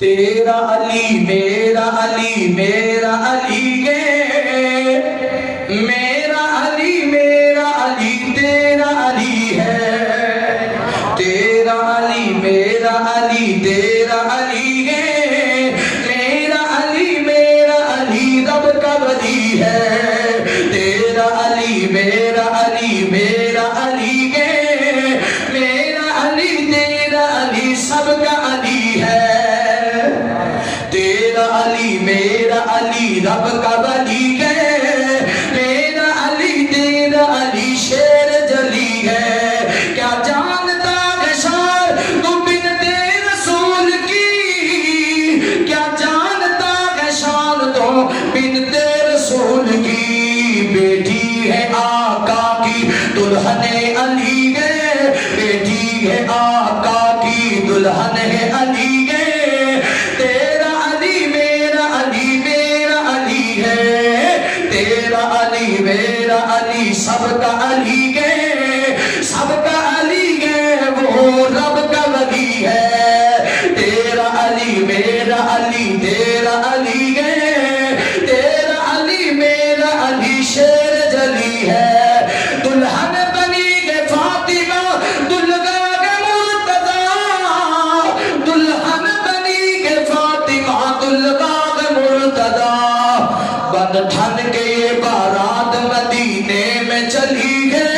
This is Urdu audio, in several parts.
تیرا علی میرا علی میرا علی گے، میرا علی میرا علی تیرا علی ہے، تیرا علی میرا علی تیرا علی ہے، میرا علی میرا علی رب کا ولی ہے، تیرا علی میرا علی میرا علی ہے، میرا علی تیرا علی سب کا علی ہے، تیرا علی میرا علی رب کا ولی ہے، میرا علی تیرا علی شیر جلی ہے، کیا جانتا ہے شاعر تو بنت رسول کی، کیا جانتا ہے شان تو بنت رسول کی، بیٹی ہے آقا کی دلہن علی ہے، بیٹی ہے آقا کی دلہن ہے علی ہے، تیرا علی میرا علی میرا علی ہے، تیرا علی میرا علی سب کا علی ہے، سب کا علی ہے وہ رب کا ولی ہے، تیرا علی میرا علی تیرا علی ہے، تیرا علی میرا علی شیر جلی ہے، دلہن بنی گے فاطمہ دلگا گے مرتضیٰ، دلہن بنی گے فاطمہ دلگا گے مرتضیٰ، بن ٹھن کے یہ بارات مدینے میں چلی ہے،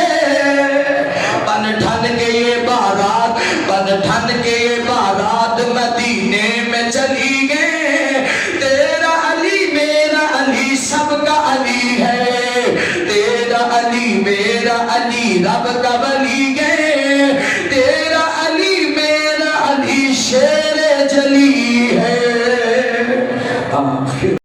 بن ٹھن کے یہ بارات، بن ٹھن کے یہ بارات مدینے میں چلی گئے، تیرا علی میرا علی سب کا علی ہے، تیرا علی میرا علی رب کا ولی ہے، تیرا علی میرا علی شیر جلی ہے۔